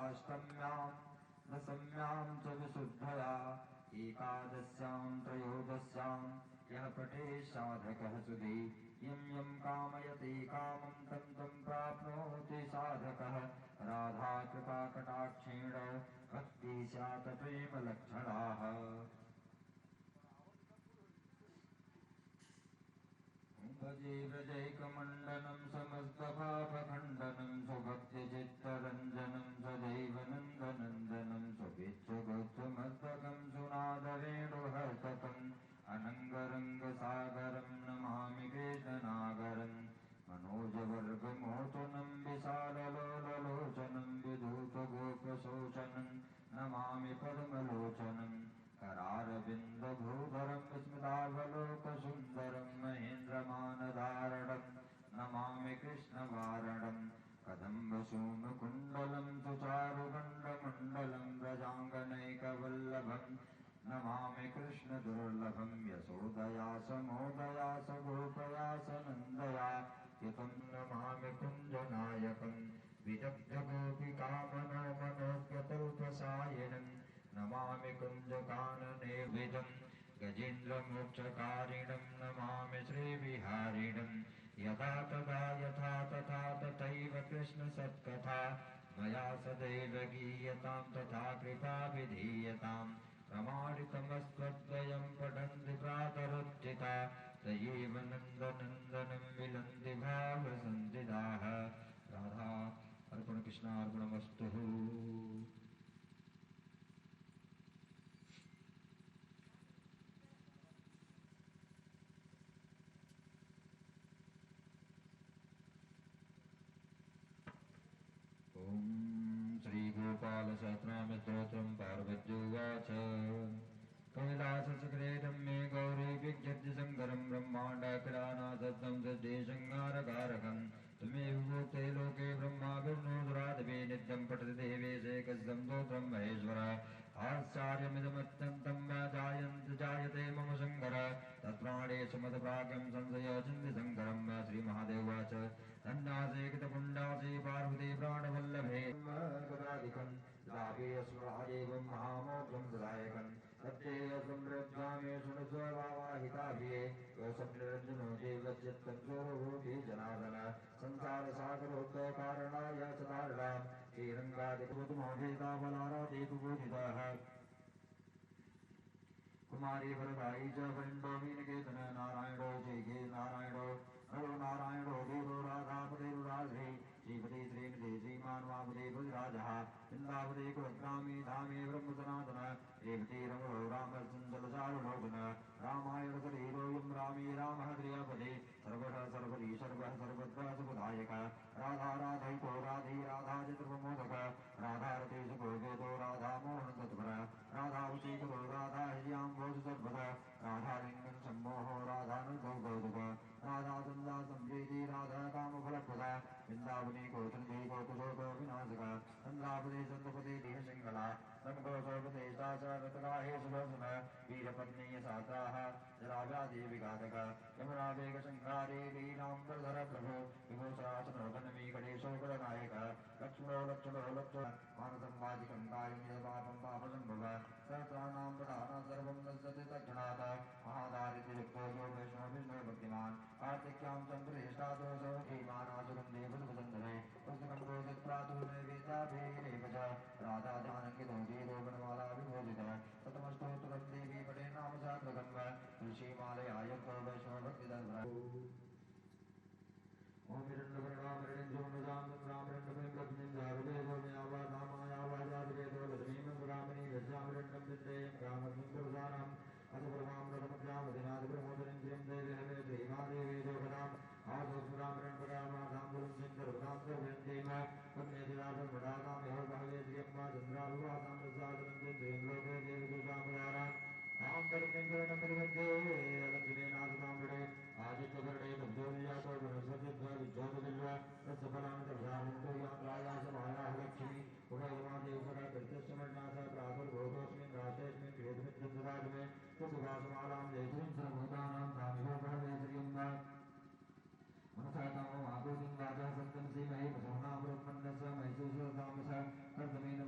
अष्टम्यां दशम्यां च विशुद्धया एकादश्यां त्रयोदश्यां यः पठेत् साधकः सुधे यं यं कामयते कामं तं तं प्राप्नोति साधकः राधा कृपा कटाक्षेण भक्ति स्यात् प्रेमलक्षणाः भजे व्रजैकमण्डनं समस्तपापखण्डनं सुभक्तिचित्तरञ्जनं सदैव नन्दनन्दनं सुभिक्षुगोत्समस्तकं सुनादवेणुहस्तकम् अनङ्गरङ्गसागरं नमामि कृष्णनागरम् मनोजवर्गमोचनं विशाललोललोचनं विधूतगोपशोचनं नमामि पद्मलोचनम् करारविन्दभूधरं स्मितावलोकसुन्दरं महेन्द्रमानधारणं नमामि कृष्णवारणं कदम्बसूनुकुण्डलं सुचारुगण्डमण्डलं व्रजाङ्गनैकवल्लभं नमामि कृष्णदुर्लभं यशोदया समोदया सगोपया सनन्दया युतं नमामि कुञ्जनायकं विदग्धगोपिकामनोमनोज्ञतल्पसायिनं नमामि कुञ्जकाननेविदं गजेन्द्रमोक्षकारिणं नमामि श्रीविहारिणं यदा तदा यथा तथा तथैव कृष्णसत्कथा मया सदैव गीयतां तथा कृपा विधीयताम् प्रमाणितमस्त्वद्वयं पठन्ति प्रातरुत्थिता तयैव नन्दनन्दनं विलन्ति भावसन्धिदाः राधा अर्पण कृष्णार्पणमस्तु। ॐ श्रीगोपालसहस्रनामस्तोत्रं पार्वत्युवाच कैलासशिखरे रम्ये गौरी विज्ञप्ति शङ्करं ब्रह्माण्डकिलानाथं सिद्धेशङ्गारकारकं त्वमेव भूते लोके ब्रह्मा विष्णु दुरादिवे नित्यं पठति देवेशेकस्यं स्तोत्रं महेश्वर आश्चर्यमिदमत्यन्तं जायते मम शङ्कर तत्प्राणेषु मदप्राज्ञं संशयचिन्तिशङ्करं श्रीमहादेवाच धन्यासेकितपुण्डासे पार्वती प्राणवल्लभे गदाधिकं दावेश्वरादेवं महामोक्षं प्रदायकं सत्येयसंरज्ञामे शृणुस्वभावाहिताभिये योऽसंनिरञ्जनो देवचित्तं स्वरूपी जनार्दन संसारसागरोद्भवकारणाय सदारणां श्रीरङ्गादिकृतमोहिताबलारादेवबोधिताः कुमारी वरदायी च वरिण्डोमीनकेतन नारायणो जयगे नारायणो नरो नारायणो देवो राधापतिरुराधे श्रीपति श्रीमते श्रीमान्वापदे भुजराजः वृन्दावदे कुलग्रामे धामे ब्रह्मसनातन रेवती रमणो रामचन्द्रचारुलोचन रामायणशरीरोऽयं रामे रामः क्रियापदे सर्वः सर्वरी सर्वः सर्वत्र सुखदायक राधा राधैको राधे राधा चित्रप्रमोदक राधारते सुखोपेतो राधा मोहनतत्पर राधावशीकरो राधा ह्रियाम्भोज सर्वदा राधालिङ्गं सम्मोहो राधानुगौगौतुक राधा सन्दा सम्प्रीति राधा कामफलप्रदा वृन्दावनी कौसुन्दी कौतुशोक विनाशक चन्द्रापदे चन्द्रपदे देहशङ्कला समकोशोपदे साचरतराहे सुलोचन वीरपत्नी सात्राः जराव्याधि विघातक यमुनावेगशङ्कारे लीलाम्बरधर प्रभो विभूषासनोपनमीकटेशोकरनायक लक्ष्मणो लक्ष्मणो लक्ष्मण मानसंवादिकं कायमिदपापं पापसम्भव सहस्राणां प्रधानं सर्वं नश्यति तत्क्षणात् महादारिद्र्ययुक्तो यो वैष्णवो विष्णु भक्तिमान् कार्तिक्यां चन्द्रज्येष्ठादोषो धीमानासुगन्धे पुष्पसन्धरे पुस्तकं रोदित्प्रातुर्नैवेद्याभिरेव च राधाध्यानङ्कितो धीरोपणमाला विभोजित शतमस्तोत्रं देवी पठे नाम सहस्रकं तुलसीमालया युक्तो वैष्णव भक्तिधर्मः ओम हिरण्यवर्णामृणिं रामरण्यं लक्ष्मीं जागृतेजोमयावाधामायावाजागृतो लक्ष्मीं रामणी यज्ञामृण्यं विद्येयं रामस्मिं पुरुषाणाम् अथपुरमां रथमध्यामधिनाथप्रमोदनं श्रियं देवे श्रीमादेवी जोगनाम् आसोस्मरामृण्यपरामाधां सिंहरुदां सर्वयन्तीम पुण्यदिनाथं वडानामेव भागे श्रियं मा चन्द्राभिवासां प्रसादनं चन्द्रें लोके देवदूषामदाराम् आम दर्शनं परिवद्ये लक्ष्मीनाथनामृणे आदित्यवर्णे तब्जोर्यातो वनस्पतिद्वा विज्योतिर्वा तत्सफलां दर्शानन्तो यात्रायासमायाः लक्ष्मी उभयमादेवसदा कृत्यश्चमन्नाथ प्रातुर्भोगोऽस्मिन् राशेऽस्मिन् वेदमित्यं ददातु मे सुसुभासमालां जयित्रीं सर्वभूतानां तामिहो भवे श्रियं वा मनसातामो आगोदिं वाचः सत्यं सीमहि पशूनां ब्रह्मण्यस्य महिषुषधामस कर्तमेन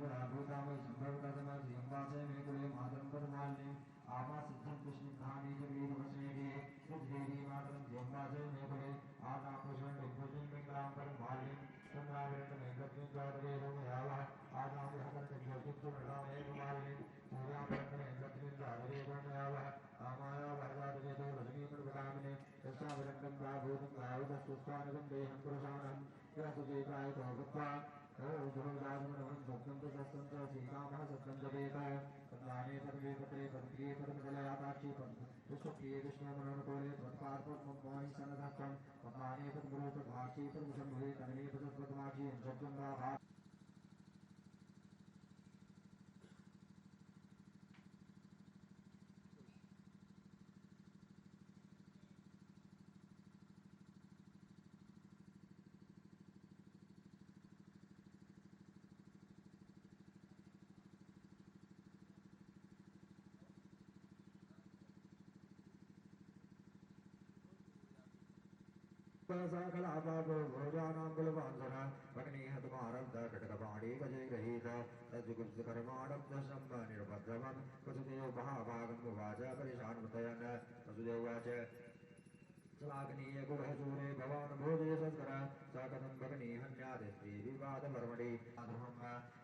श्लाघनीय गुणसूरे भवान भोजे सत्कर सकथं भगनी हन्यादि स्त्री विवाद वर्मणि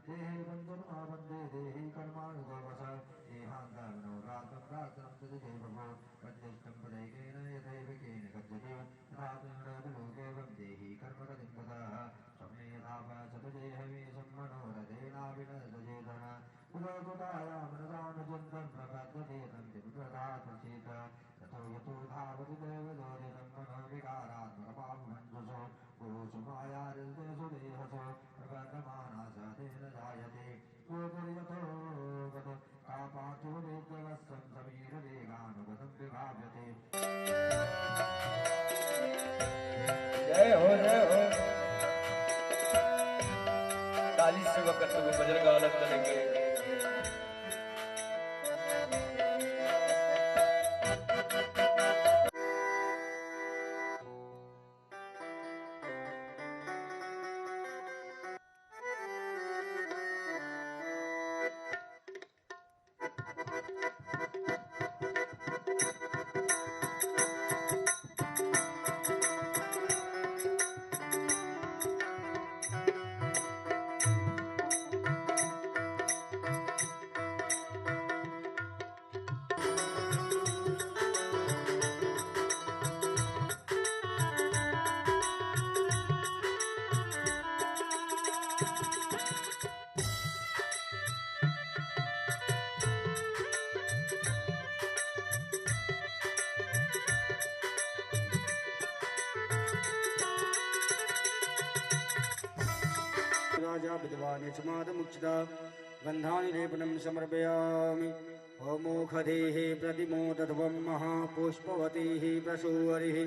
देहि बंधन वंदे देहि कर्मानुगमस देहांतरनो रातं रातं तदिते भवो वज्रिष्ठं पदैकेन यथैवकेन गच्छति रातुलोकेवं देहि कर्मगतिं पदः सम्मे धाव सतदेहमे सम्मनोरथेनाविनसजेतः उदकुटाया मनसानुजन्तं प्रपद्यते तं विप्रदात्मचेत ततो यतो धावति देवदोरितं मनोविकारात्मकपापमञ्जसो गुरुषु मायादिदेषु देहसो प्रबद्धमानस तेन जायते गोपरियतो गत कापार्थो वेद्यवस्सं समीरवेगानुगतं विभाव्यते जय हो ताली से वक्त को बजर गालत चलेंगे विद्वानिचमादमुचिता गन्धानि लेपनं समर्पयामि होमोखधेः प्रतिमोदध्वं महापुष्पवतीः प्रसूवरिः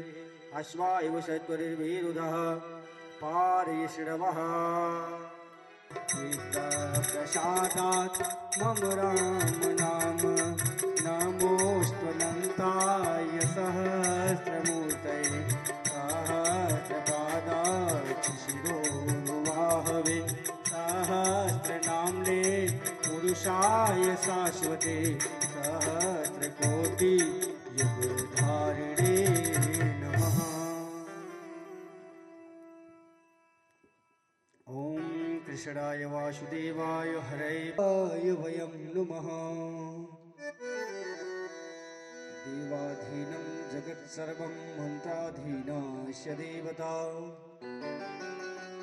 अश्वायुव सत्वरिर्विरुधः पारिश्रवः प्रसादात् मम राम नाम नमोऽस्त्वनन्ताय सहस्रमूर्तये सहस्रपादाच्च शिरोनुवाहवे सहस्रनाम्ने पुरुषाय शाश्वते सहस्रकोटि युगधारिणे नमः। ॐ कृष्णाय वासुदेवाय हरये वयं नुमः। देवाधीनं जगत्सर्वं मन्त्राधीनस्य देवता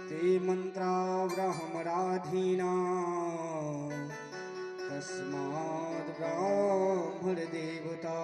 ते मन्त्रा ब्राह्मणाधीना तस्माद् ब्राह्मणदेवता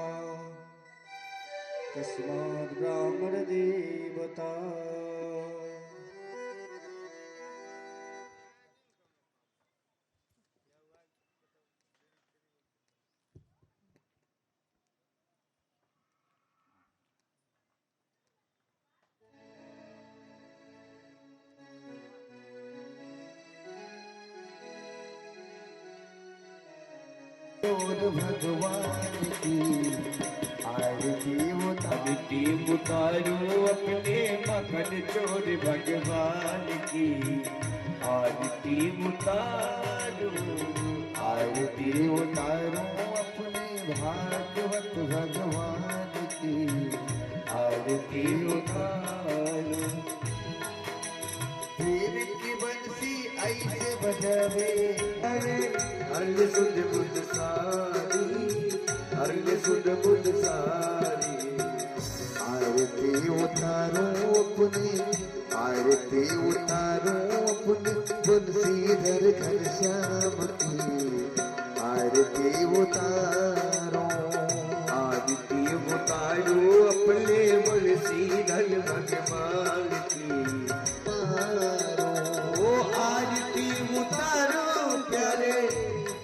भगवान की आरती उतारो अपने मगन चोर भगवान की आरती उतारो अपने भागवत भगवान की आरती उतारो। फिर की बंसी आई ऐसे बजावे अरे हरले सुध बुध सारी हरले सुध बुध सारी आरती उतारो अपनी आरती उतारो अपनी तुलसीधर घनश्याम की आरती उतारो आरती उतारो अपने तुलसीधर भगवान की ओ आरती उतारो प्यारे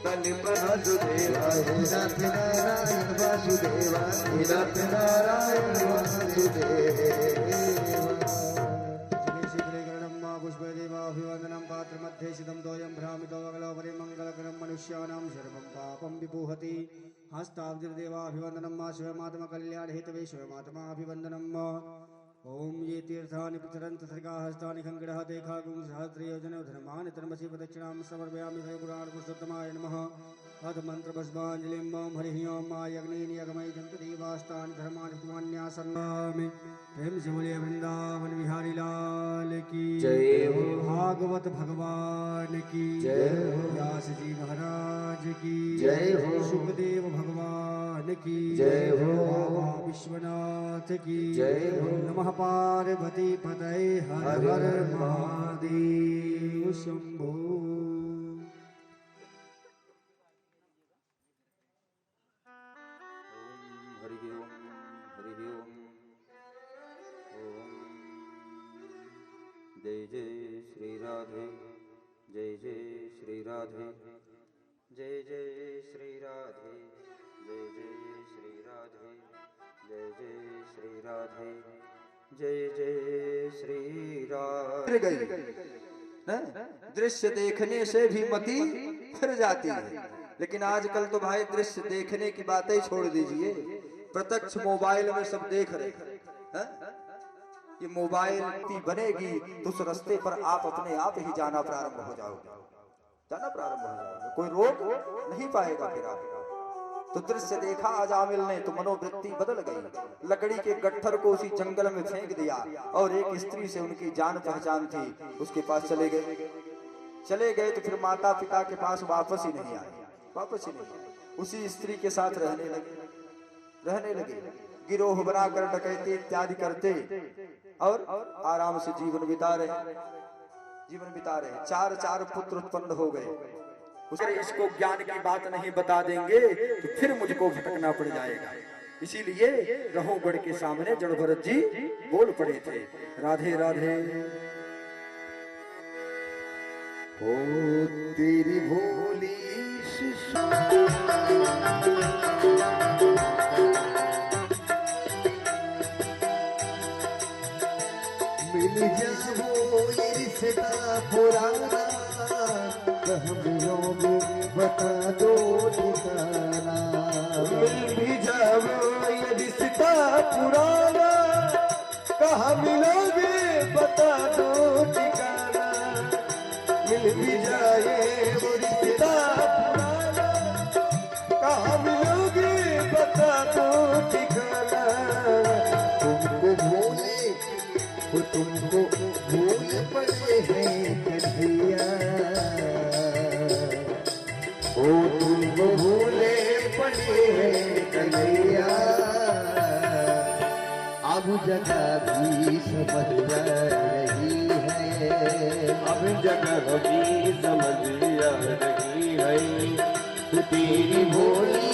तन वासुदेवा नाथ नारायण वासुदेवा नाथ नारायण वासुदेवा पुष्पदेवाभिवंदनं पात्रमध्ये सिद्धं तोयं भ्रामितो वगलोपरि मङ्गलकरं मनुष्याणां सर्वं पापं विपुहति हस्ताब्दिदेवाभिवन्दनं मा शिवमात्मकल्याणहेतवे शिवमात्माभिवन्दनम् ओम ये तीर्थानि प्रचरन्त सर्गाहस्तानि खङ्गडः देखागुं सहस्रयोजनौ धर्माणि धर्मसि प्रदक्षिणां समर्पयामि सर्वपुराणपुरुषोत्तमाय नमः अथ मन्त्रपुष्पाञ्जलिं ॐ हरिः ॐ मा यज्ञेन यज्ञमयि जन्तदेवास्तानि धर्माणि पुमान्यासन्नामि प्रेम से बोलिए वृंदावन बिहारी लाल की जय हो। भागवत भगवान की जय हो। व्यास जी महाराज की जय हो। सुखदेव भगवान की जय हो। बाबा विश्वनाथ की जय हो। नमः पार्वती पतये हर हर हर हर महादेव शंभो। हरि ओम हरि ओम ओम जय जय श्री राधे जय जय श्री राधे जय जय श्री राधे जय जय श्री राधे जय जय श्री राधे जय जय श्री राधे। दृश्य देखने से भी मति फिर जाती है, लेकिन आजकल तो भाई दृश्य देखने की बातें ही छोड़ दीजिए, प्रत्यक्ष मोबाइल में सब देख रहे हैं। ये मोबाइल इतनी बनेगी तो उस रास्ते पर आप अपने आप ही जाना प्रारंभ हो जाओगे, जाना प्रारंभ हो जाओगे, कोई रोक नहीं पाएगा फिर आप। तो दृश्य देखा अजामिल ने तो मनोवृत्ति बदल गई, लकड़ी के गट्ठर को उसी जंगल में फेंक दिया और एक स्त्री से उनकी जान पहचान थी उसके पास चले गए तो फिर माता पिता के पास वापस ही नहीं आए, वापस ही नहीं आए। उसी स्त्री के साथ रहने लगे, गिरोह बनाकर डकैती इत्यादि करते और आराम से जीवन बिता रहे। चार पुत्र उत्पन्न हो गए। अगर इसको ज्ञान की बात नहीं बता देंगे तो फिर मुझको भटकना पड़ जाएगा, इसीलिए रहोगढ़ के सामने जड़ भरत जी बोल पड़े थे, राधे राधे। ओ तेरी भोली मिल जाओ ये रिश्ता पुराना, हम लोग बता दो ठिकाना। मिल भी जाओ ये रिश्ता पुराना, कहाँ मिलोगे बता दो ठिकाना। मिल भी जाए वो रिश्ता पुराना, कहाँ मिलोगे बता दो ठिकाना। तुमको भूल पड़े हैं कन्हैया, ओ तुमको भूले पड़े हैं कन्हैया। अब जगह भी समझ रही है, अब जगह भी समझ रही है। तो तेरी भोली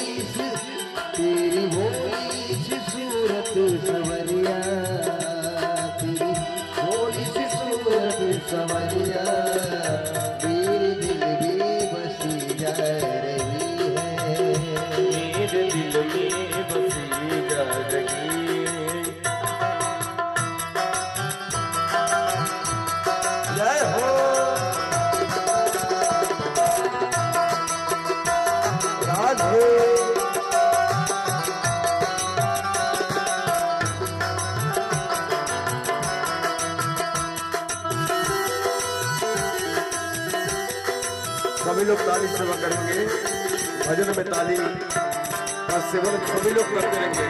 सूरत सवरिया, सवरिया मेरे दिल में बसी जा रही है, मेरे दिल में बसी जा रही है। जय हो राधे। सभी लोग ताली सेवा करेंगे, भजन में ताली का सेवन सभी लोग करते रहेंगे।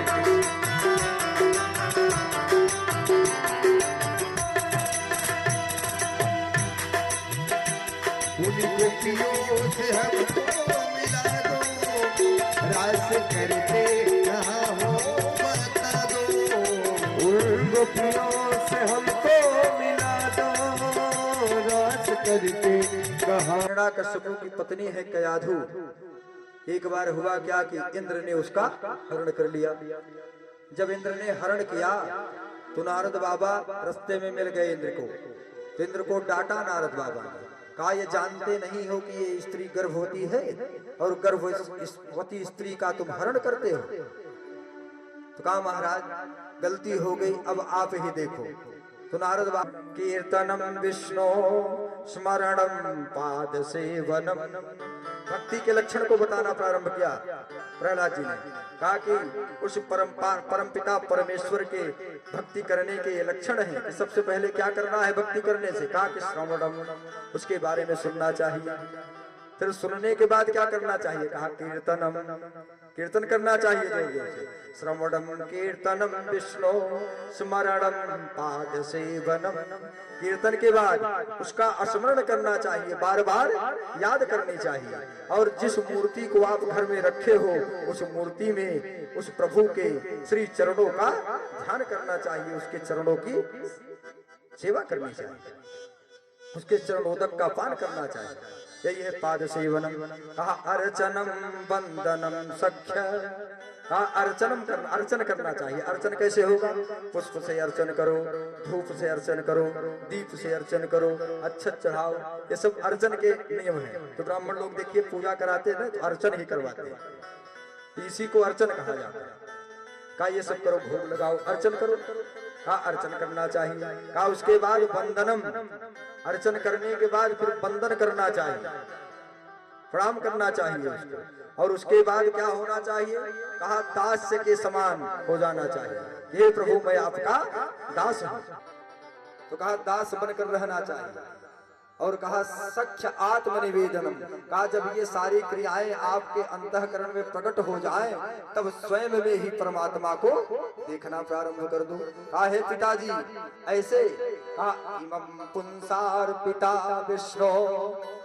उन गोपियों से हमको मिला दो, रास करते कहाँ हो बता दो। उन गोपियों से हमको मिला दो, रास करते कहाँ। हिरण्यकश्यपु की पत्नी है कयाधु। एक बार हुआ क्या कि इंद्र ने उसका हरण कर लिया। जब इंद्र ने हरण किया तो नारद बाबा रास्ते में मिल गए इंद्र को। तो इंद्र को डांटा नारद बाबा ने, कहा ये जानते नहीं हो कि ये स्त्री गर्भवती है और गर्भवती स्त्री का तुम हरण करते हो। तो कहा महाराज गलती हो गई, अब आप ही देखो। तो नारद बाबा कीर्तनम विष्णु स्मरणम पाद सेवनम, भक्ति के लक्षण को बताना प्रारंभ किया प्रहलाद जी ने। कहा कि उस परमपिता परमेश्वर के भक्ति करने के ये लक्षण हैं कि सबसे पहले क्या करना है भक्ति करने से। कहा कि श्रवणम, उसके बारे में सुनना चाहिए। फिर सुनने के बाद क्या करना चाहिए। कहा कीर्तनम, कीर्तन करना चाहिए जोर से। श्रवणम कीर्तनम विष्णु स्मरणम पाद सेवनम, कीर्तन के बाद उसका स्मरण करना चाहिए, बार बार याद करनी चाहिए। और जिस मूर्ति को आप घर में रखे हो उस मूर्ति में उस प्रभु के श्री चरणों का ध्यान करना चाहिए, उसके चरणों की सेवा करनी चाहिए, उसके चरणोदक का पान करना चाहिए। यही है पाद सेवनम। कहा अर्चनम वंदनम सख्य, कहा अर्चन करना चाहिए। अर्चन कैसे होगा। पुष्प से अर्चन करो, धूप से अर्चन करो, दीप से अर्चन करो, अक्षत चढ़ाओ, ये सब अर्चन के नियम है। तो ब्राह्मण लोग देखिए पूजा कराते हैं तो अर्चन ही करवाते हैं, इसी को अर्चन कहा जाता है। कहा ये सब करो, भोग लगाओ, अर्चन करो। कहा अर्चन करना चाहिए। कहा उसके बाद वंदनम, अर्चन करने के बाद फिर वंदन करना चाहिए, प्रणाम करना चाहिए उसको। और उसके बाद क्या होना चाहिए। कहा दास्य के समान हो जाना चाहिए। ये प्रभु मैं आपका दास हूं, तो कहा दास बनकर रहना चाहिए। और कहा सख्य आत्मनिवेदनम, कहा जब ये सारी क्रियाएं आपके अंतःकरण में प्रकट हो जाएं तब स्वयं में ही परमात्मा को देखना प्रारंभ कर दो। कहा है पिताजी ऐसे। कहा इमं पुंसार पिता विष्णु,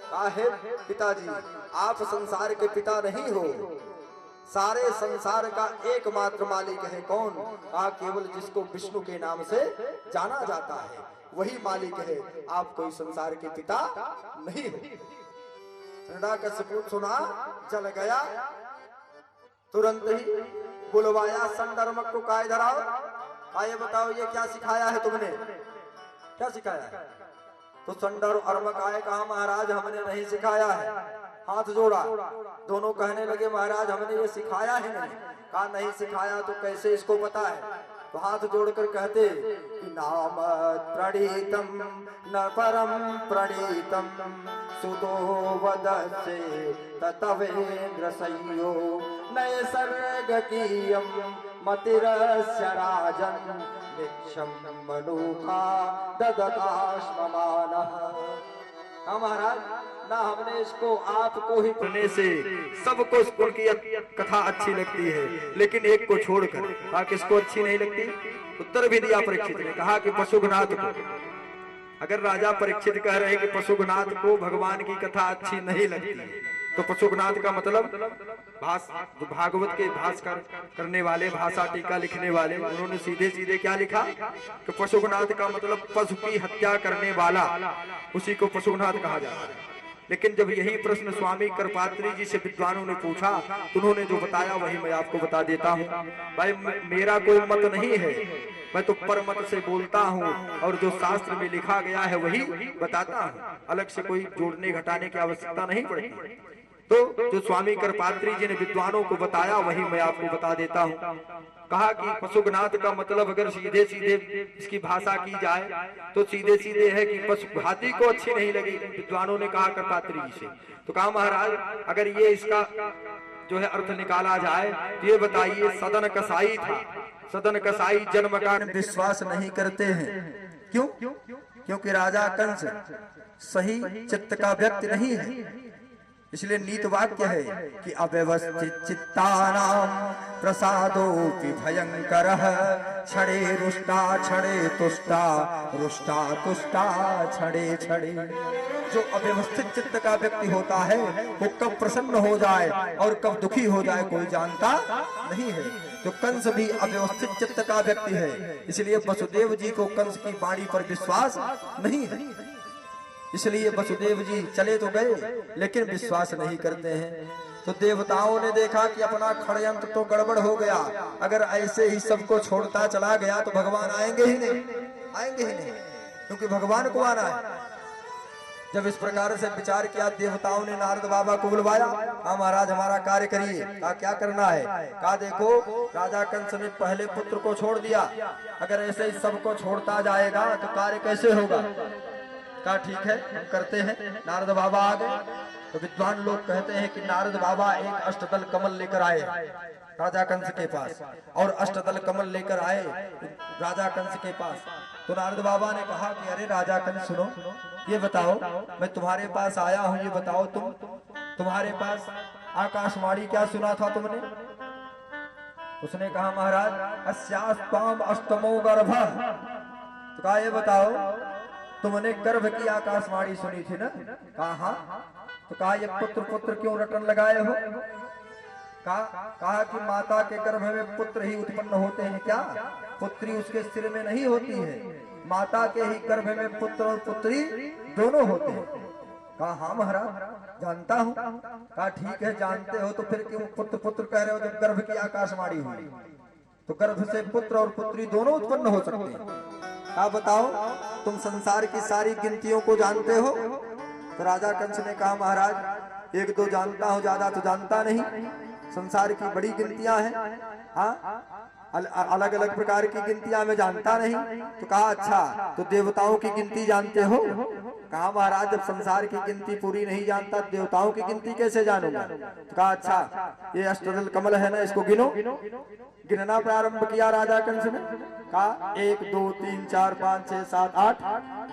कहा है पिताजी आप संसार के पिता नहीं हो, सारे संसार का एकमात्र मालिक है कौन। कहा केवल जिसको विष्णु के नाम से जाना जाता है वही मालिक है, आप कोई संसार के पिता नहीं हो। हिरण्यकश्यपु सुना, जल गया, तुरंत ही बुलवाया संदर्मक को। काय धराओ, काय बताओ ये क्या सिखाया है तुमने, क्या सिखाया है। तो संदर अर्मक आए, कहा महाराज हमने नहीं सिखाया है। हाथ जोड़ा, दोनों कहने लगे महाराज हमने ये सिखाया ही नहीं। कहा नहीं सिखाया तो कैसे इसको पता है। तो हाथ जोड़कर कहते कि नाम प्रणीतम न परम प्रणीतम सुतो वदसे ततवेन्द्र संयो नय सर्ग कीयम मतिरस्य राजन निक्षम मनुखा ददताश्ममानः। महाराज ना हमने इसको आपको ही पढ़ने से सबको उनकी कथा अच्छी लगती है, लेकिन एक को छोड़कर। कहा किसको अच्छी नहीं लगती। उत्तर भी दिया परीक्षित ने, कहा कि पशुघ्नाथ को। अगर राजा परीक्षित कह रहे कि पशुघ्नाथ को भगवान की कथा अच्छी नहीं लगती तो पशुघ्नाथ का मतलब भागवत के भाष्कर करने वाले, भाषा टीका लिखने वाले, उन्होंने सीधे सीधे क्या लिखा कि पशुघ्नाथ का मतलब पशु की हत्या करने वाला, उसी को पशुघ्नाथ कहा जाता है। लेकिन जब यही प्रश्न स्वामी करपात्री जी से विद्वानों ने पूछा तो उन्होंने जो बताया वही मैं आपको बता देता हूँ। भाई मेरा कोई मत नहीं है, मैं तो परमत से बोलता हूँ और जो शास्त्र में लिखा गया है वही बताता हूँ, अलग से कोई जोड़ने घटाने की आवश्यकता नहीं पड़ती। तो जो स्वामी करपात्री जी ने विद्वानों को बताया वही मैं आपको बता देता हूँ। कहा कि पशुघ्नाथ का मतलब अगर सीधे सीधे इसकी भाषा की जाए तो सीधे सीधे है कि पशु हाथी को अच्छी नहीं लगी, विद्वानों ने कहा करपात्री जी से। तो कहा महाराज अगर ये इसका जो है अर्थ निकाला जाए तो ये बताइए सदन कसाई था, सदन कसाई जन्म का विश्वास नहीं करते हैं। क्यों? क्योंकि राजा कंस सही चित्त का व्यक्ति नहीं है। इसलिए नीत वाक्य है कि अव्यवस्थित चित्तानाम प्रसादोपि भयंकरः क्षणे रुष्टा क्षणे तुष्टा रुष्टा तुष्टा क्षणे क्षणे। जो अव्यवस्थित चित्त का व्यक्ति होता है वो कब प्रसन्न हो जाए और कब दुखी हो जाए कोई जानता नहीं है। तो कंस भी अव्यवस्थित चित्त का व्यक्ति है, इसलिए वसुदेव जी को कंस की वाणी पर विश्वास नहीं है। इसलिए वसुदेव जी चले तो गए लेकिन विश्वास नहीं करते हैं। तो देवताओं ने देखा कि अपना षड्यंत्र तो गड़बड़ हो गया, अगर ऐसे ही सबको छोड़ता चला गया तो भगवान आएंगे ही नहीं, आएंगे ही नहीं, क्योंकि भगवान को आना है। जब इस प्रकार से विचार किया देवताओं ने नारद बाबा को बुलवाया, हाँ महाराज हमारा कार्य करिए। कहा क्या करना है? कहा देखो राजा कंस ने पहले पुत्र को छोड़ दिया, अगर ऐसे ही सबको छोड़ता जाएगा तो कार्य कैसे होगा? कहा ठीक है हम करते हैं। नारद बाबा आ गए तो विद्वान लोग कहते हैं कि नारद बाबा एक अष्टदल कमल लेकर आए राजा कंस के पास, और अष्टदल कमल लेकर आए राजा कंस के पास। तो नारद बाबा ने कहा कि अरे राजा कंस सुनो, ये बताओ मैं तुम्हारे पास आया हूँ, ये बताओ तुम्हारे पास आकाशवाणी क्या सुना था तुमने? उसने कहा महाराज अस्यास्त्वाम अष्टमो गर्भ। तो कहा ये बताओ तुमने गर्भ की आकाशवाणी सुनी थी ना? कहा हाँ। तो कहा ये पुत्र पुत्र क्यों रटन लगाए हो? कहा कि माता के गर्भ में पुत्र ही उत्पन्न होते हैं क्या? पुत्री उसके सिर में नहीं होती है, माता के ही गर्भ में पुत्र और पुत्री दोनों होते हैं। कहा हाँ महाराज जानता हूँ। कहा ठीक है जानते हो तो फिर क्यों पुत्र पुत्र कह रहे हो जब गर्भ की आकाशवाणी हुई? तो गर्भ से पुत्र और पुत्री दोनों उत्पन्न हो सकते हैं। कहा बताओ तुम संसार की सारी गिनतियों को जानते हो? तो राजा कंस ने कहा महाराज एक दो जानता हूँ, ज्यादा तो जानता नहीं। संसार की बड़ी गिनतियां हैं, हाँ अलग अलग प्रकार की गिनतियां मैं जानता नहीं। तो कहा अच्छा तो देवताओं की गिनती जानते हो? कहा महाराज जब संसार की गिनती पूरी नहीं जानता देवताओं की गिनती कैसे जानूंगा? तो कहा अच्छा ये अष्टदल कमल है ना, इसको गिनो। गिनना प्रारंभ किया राजा कंस ने। कहा 1 2 3 4 5 6 7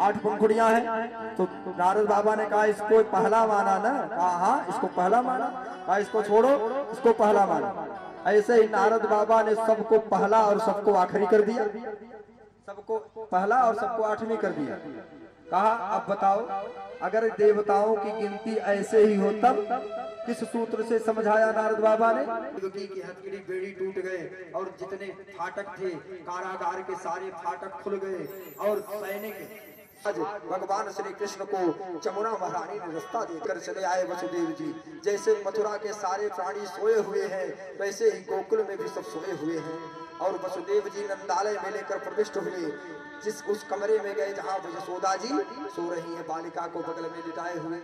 8 पंखुड़ियां हैं। तो नारद बाबा ने कहा इसको पहला माना ना? कहा हाँ इसको पहला माना। कहा इसको छोड़ो, इसको पहला माना। ऐसे ही नारद बाबा ने सबको पहला और सबको आखिरी कर दिया, सबको पहला और सबको आठवीं कर दिया। कहा अब बताओ अगर देवताओं की गिनती ऐसे ही हो तब किस सूत्र से समझाया नारद बाबा ने? देवकी की हथकड़ी बेड़ी टूट गए और जितने फाटक थे कारागार के सारे फाटक खुल गए और सैनिक आज भगवान श्री कृष्ण को जमुना महारानी ने रास्ता देकर चले आए वसुदेव जी। जैसे मथुरा के सारे प्राणी सोए हुए हैं वैसे ही गोकुल में भी सब सोए हुए हैं। और वसुदेव जी नंदालय में लेकर प्रविष्ट हुए, जिस उस कमरे में गए जहाँ यशोदा जी सो रही है बालिका को बगल में लिटाए हुए।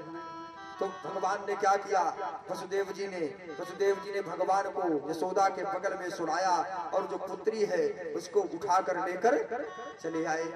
तो भगवान ने क्या किया? वसुदेव जी ने भगवान को यशोदा के बगल में सुलाया और जो पुत्री है उसको उठाकर लेकर चले आए।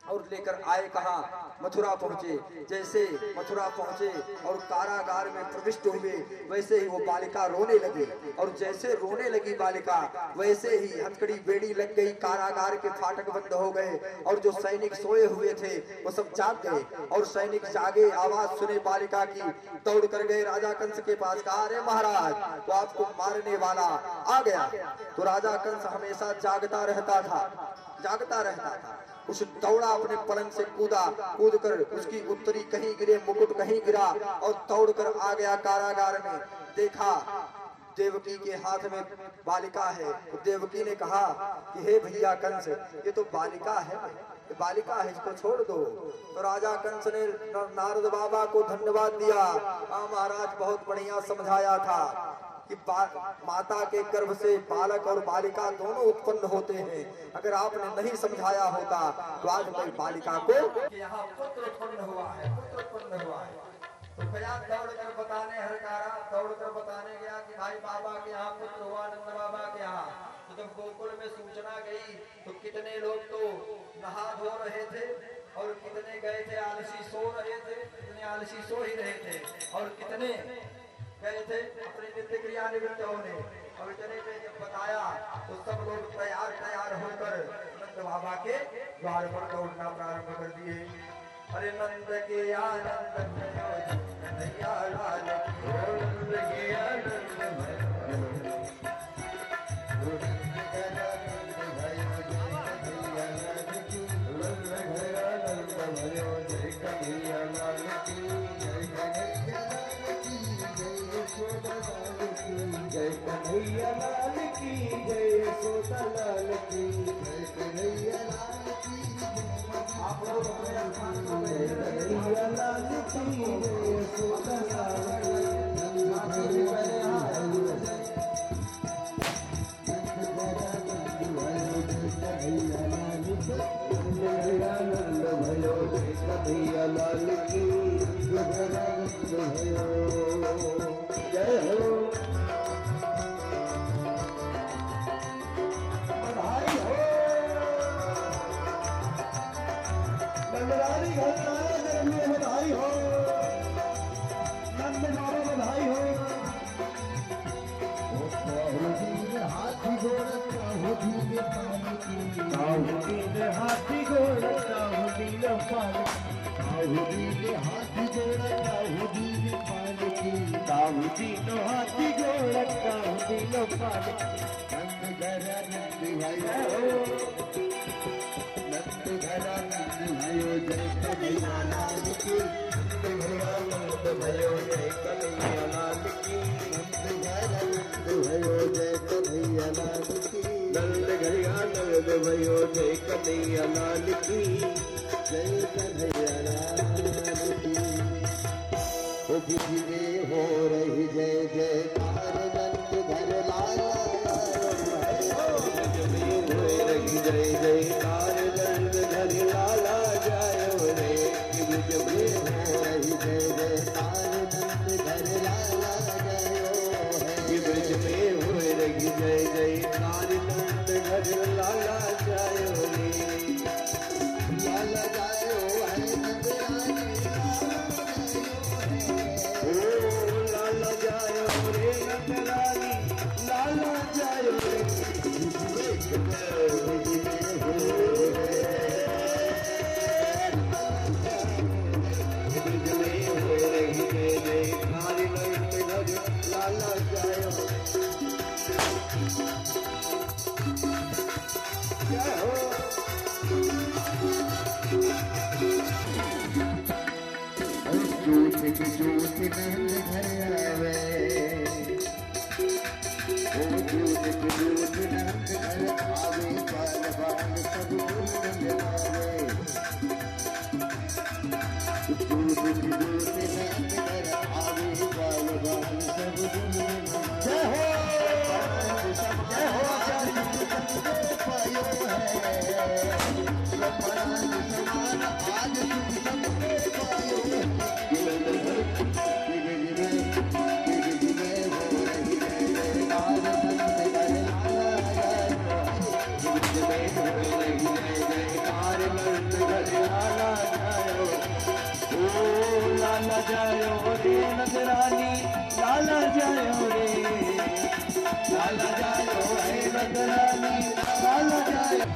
और लेकर आए कहा? मथुरा पहुंचे। जैसे मथुरा पहुंचे और कारागार में प्रविष्ट हुए वैसे ही वो बालिका रोने लगी, और जैसे रोने लगी बालिका वैसे ही हथकड़ी बेड़ी लग गई, कारागार के फाटक बंद हो गए और जो सैनिक सोए हुए थे वो सब जाग गए। और सैनिक जागे, आवाज सुने बालिका की, दौड़ कर गए राजा कंस के पास। कहा अरे महाराज वो आपको मारने वाला आ गया। तो राजा कंस हमेशा जागता रहता था। उस दौड़ा अपने पलंग से कूद कर उसकी उत्तरी कहीं गिरे, मुकुट कहीं गिरा और दौड़ कर आ गया कारागार में। देखा देवकी के हाथ में बालिका है। तो देवकी ने कहा कि हे भैया कंस ये तो बालिका है, इसको छोड़ दो। तो राजा कंस ने नारद बाबा को धन्यवाद दिया। हाँ महाराज बहुत बढ़िया समझाया था कि माता के गर्भ से बालक और बालिका दोनों उत्पन्न होते हैं। अगर आपने नहीं समझाया होता तो आज मैं बालिका को यहाँ पुत्र उत्पन्न हुआ है। तो गया दौड़ कर बताने गया कि भाई बाबा के यहाँ पुत्र हुआ, नंद बाबा के यहाँ। तो जब गोकुल में सूचना गई तो कितने लोग तो नहा धो रहे थे और कितने गए थे आलसी सो रहे थे, कितने आलसी सो ही रहे थे और कितने गए थे अपने नित्य क्रिया निवृत्त होने। और इतने में जब बताया तो सब लोग तैयार होकर नंद बाबा के द्वार पर दौड़ना प्रारंभ कर दिए। अरे नंद के आनंद कन्हैया लाल की, नंद के आनंद कन्हैया लाल की। कन्हैया लाल की जय, यशोदा लाल की जय, कन्हैया लाल की जय। आप लोग अपने स्थान में कन्हैया लाल की जय, यशोदा लाल की नंद भयो जय कन्हैया लाल की नंद भयो जय हो। बधाई हो नंदरानी घर आया जन्म में, बधाई हो नंद बाबा, बधाई हो। हाथी घोड़ा काहुदी ने पानी की, काहुदी ने हाथी घोड़ा काहुदी ने पानी, काहुदी ने हाथी घोड़ा काहुदी ने पानी की, काहुदी ने हाथी घोड़ा काहुदी ने पानी। नंद घरा नंद भयो, नंद घरा नंद भयो जय कन्हैया लाल की, नंद घरा नंद भयो जय कन्हैया लाल की, नंद घरा नंद भयो जय कन्हैया लाल की, नंद घरा नंद भयो जय कन्हैया लाल की, जय कन्हैया लाल की। ओ बिजली हो रही जय जयकार, नंद घर लाला हो रही जय जयकार, नंद घर लाला जायो रे। बिजली हो रही जय जयकार, नंद घर लाला जायो है। ब्रज में हो रही जय जयकार, नंद घर लाला जायो रे। लाला जायो है नंदरानी, ओ लाला जायो रे नंदरानी, लाला जायो रे। लाला जायो जय हो। ज्योति की ज्योति नंद घर आवे, ओ ज्योति की ज्योति नंद घर आवे, बाल बाल सब नंद आवे। ज्योति की ज्योति नंद घर आवे, बाल बाल सब जय हो जय हो। पायो है ब्रह्मांड समान आज तुम सबके पायो है। लाला जायो रे नंदरानी, लाला जायो रे, लाला जायो रे नंदरानी, लाला जायो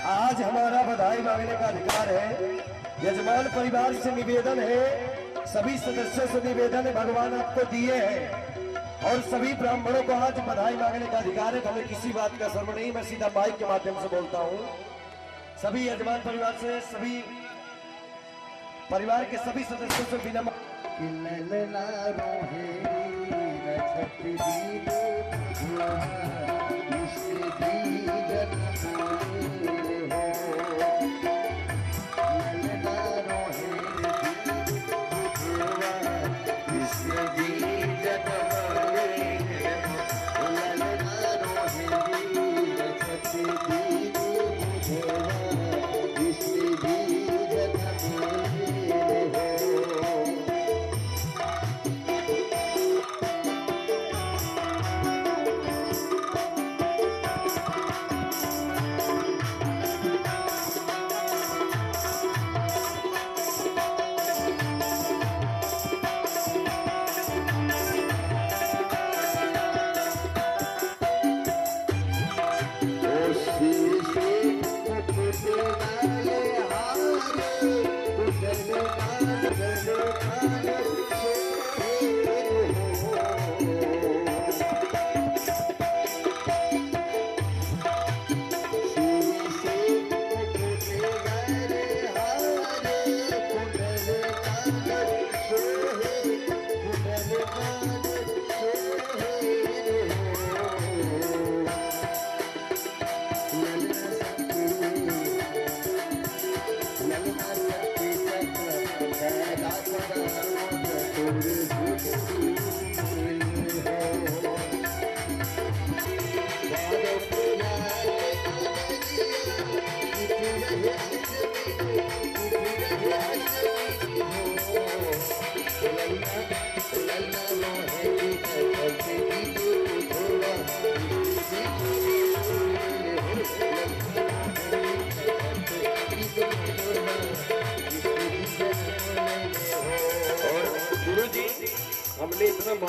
आज हमारा बधाई मांगने का अधिकार है। यजमान परिवार से निवेदन है, सभी सदस्यों से निवेदन है, भगवान आपको दिए हैं और सभी ब्राह्मणों को आज बधाई मांगने का अधिकार है। हमें किसी बात का शर्म नहीं, मैं सीधा माइक के माध्यम से बोलता हूँ। सभी यजमान परिवार से, सभी परिवार के सभी सदस्यों से विनम्र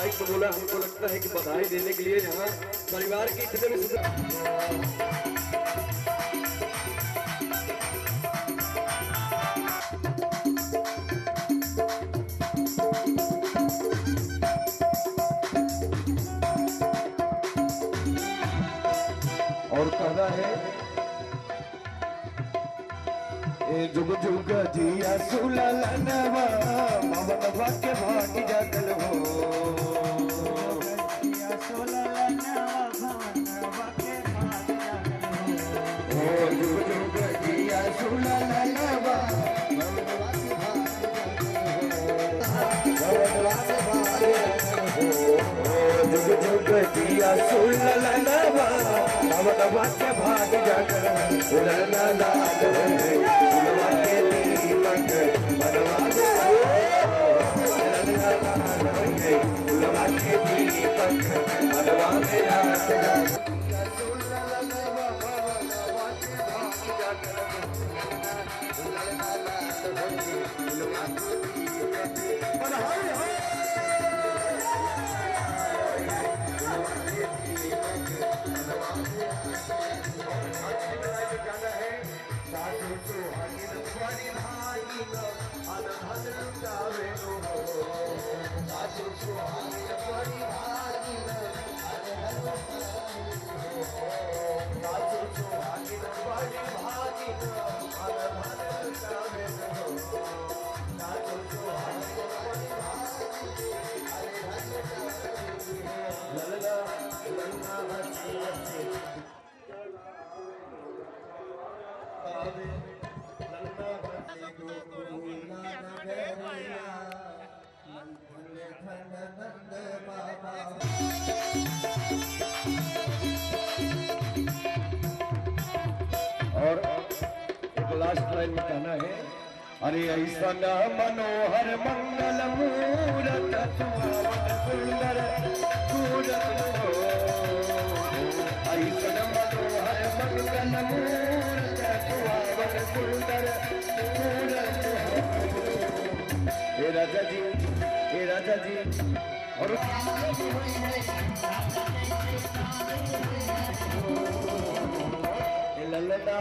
मालिक को बोला हमको लगता है कि बधाई देने के लिए यहाँ परिवार के इतने भी और कहना है ए जुग जुग जिया सुललनवा मवनवा के भाग जागल हो ओ जुग जुग जिया सुललनवा मवनवा के भाग जागल हो जुग जुग जिया सुललनवा मवनवा के भाग जागल सुललना लाल फुलवा के दीपक मनवा फुलवा के दीपक मनवा मेरा और एक लास्ट लाइन में कहना है अरे ऐसा न मनोहर मंगल मूरत सुंदर सूरत हो ऐसा न मनोहर मंगल मूरत सुंदर सूरत हो हे राजा जी और ललना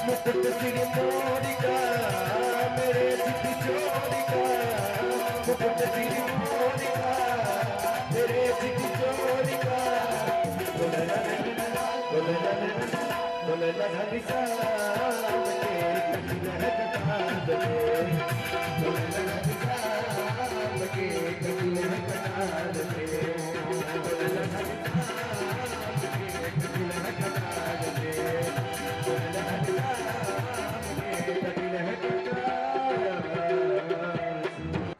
मुकुट सिर मोरिका मेरे सिख चोरिका मुकुट सिर मोरिका मेरे सिख चोरिका दुल्हन हरिका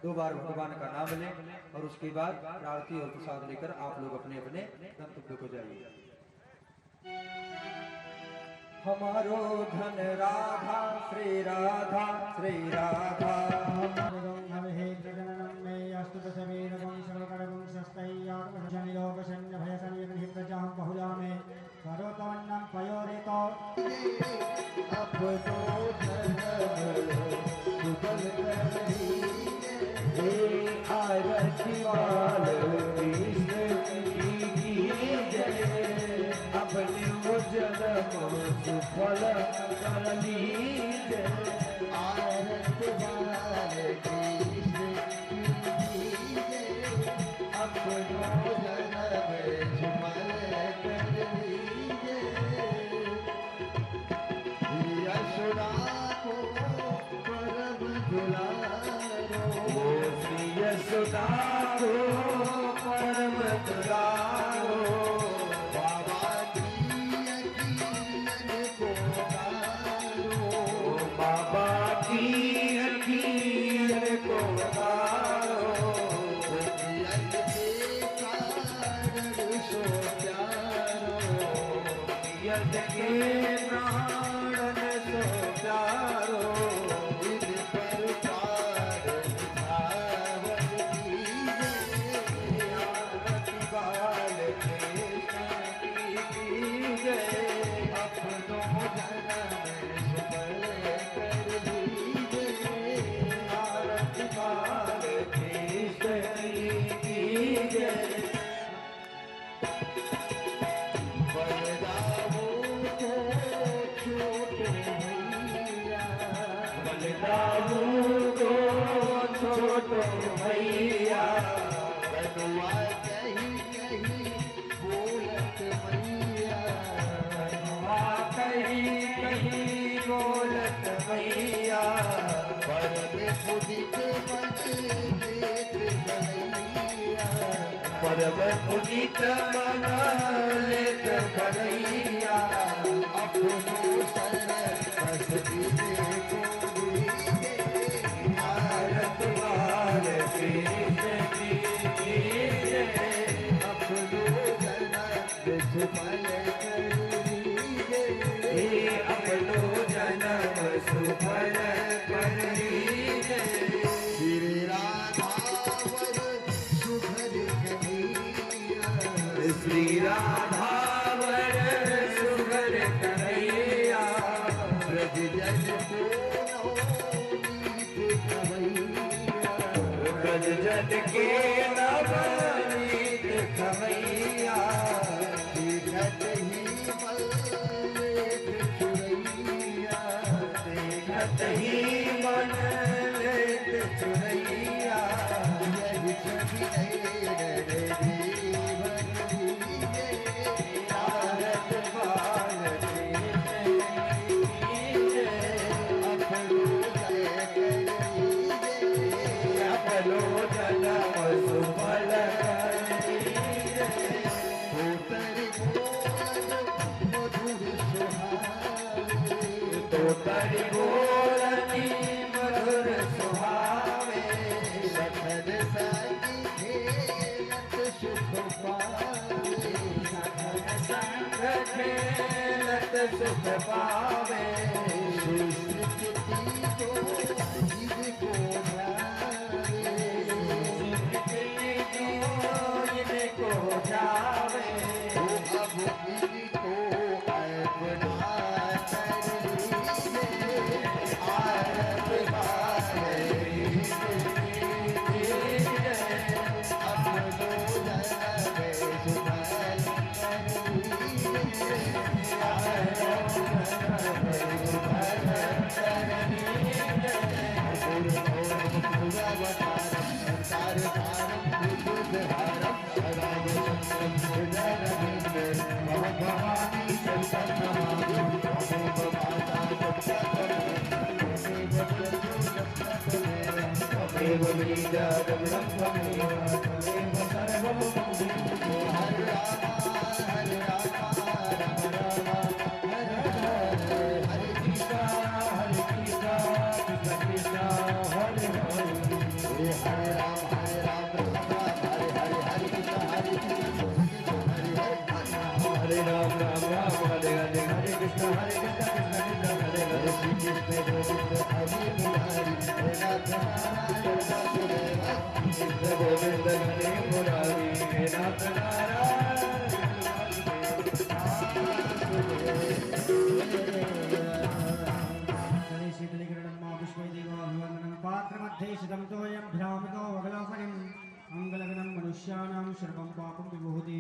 दो बार भगवान का नाम लें और उसके बाद आरती और प्रसाद लेकर आप लोग अपने अपने गंतव्य को जाइए। हमारो धन राधा श्री राधा श्री राधा तारो पर्वत तारो बाबा की अकील को तारो यद के प्राणन सो प्यारो छोटो भैया बनुआ कहीं कहीं बोलत मैया बनुआ कहीं कहीं बोलत भैया पर में खुदी के मन लेत गलैया परम पुनीत मन लेत भैया अपनो शरण बसती को भारत वाल कृष्ण की जय अपनो जन्म सुफल करूँगे हे अपनो जन्म सुफल कर लीजिए श्री राधावर सुभर कन्हैया श्री राधावर सुगर कन्हैया ब्रज जन को नवनीत कन्हैया ब्रज जन के नवनीत खवैया देखत ही मल्लेख चुरैया देखत ही मन लेत चुरैया यही छवि नैन भारत वाल अपनो जन्म सुफल तो तरि बोलनी मधुर सुहावे सखन सागी खेलत सुख पावे संग खेलत सुख पावे सुस्थिति को जिसको भावे इनको जावे अब इनको अपना कर लीजिए आरत बारे अपनो जन्म सुफल हरे राम राम राम हरे हरे हरे कृष्ण कृष्ण हरे हरे श्री कृष्ण गोविंद हरे मुरारी हरे नाथ कृष्ण गोविंद हरे मुरारी हे नाथ पात्रमध्येशितं तोयं भ्रामतो वगलोपनिम् अङ्गलगनं मनुष्याणां सर्वं पापं विभूति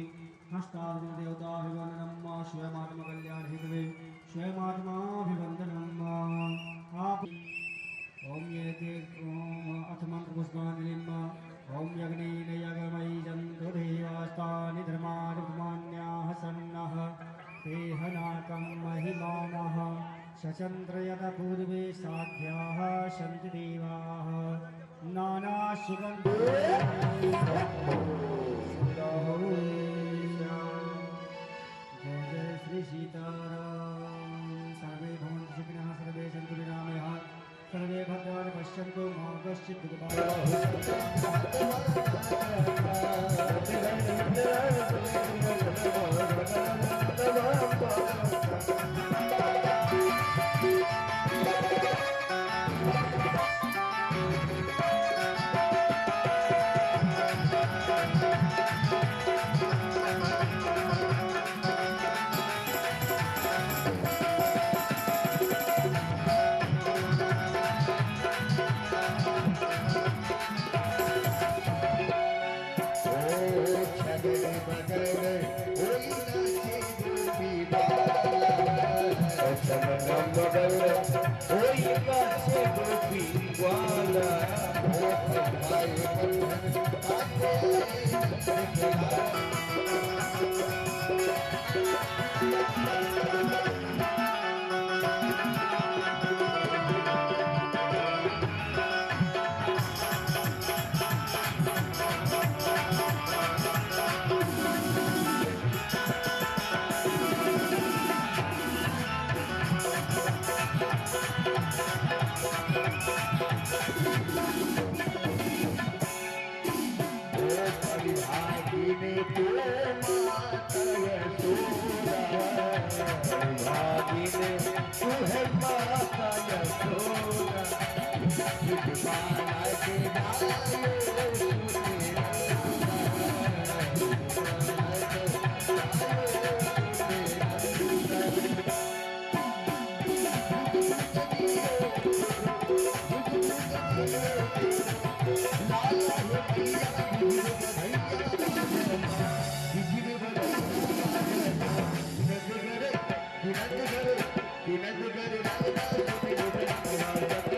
हस्तादिनं देवताभिवन्दनं मा स्वयमात्मकल्याणहेतवे स्वयमात्माभिवन्दनं आप ॐ येते अथ मन्त्रपुष्पाञ्जलिं ॐ यज्ञेन यज्ञमयि चन्द्रदेवास्तानि धर्मानुपमान्याः सन्नः ते हनाकं महिमानः सचन्द्रयत पूर्वे साध्याः सन्ति देवाः नाना सुगंधो जय जय श्री सीताराम। सर्वे भवन्तु सुखिनः सर्वे सन्तु निरामयाः सर्वे भद्राणि पश्यन्तु मा कश्चित्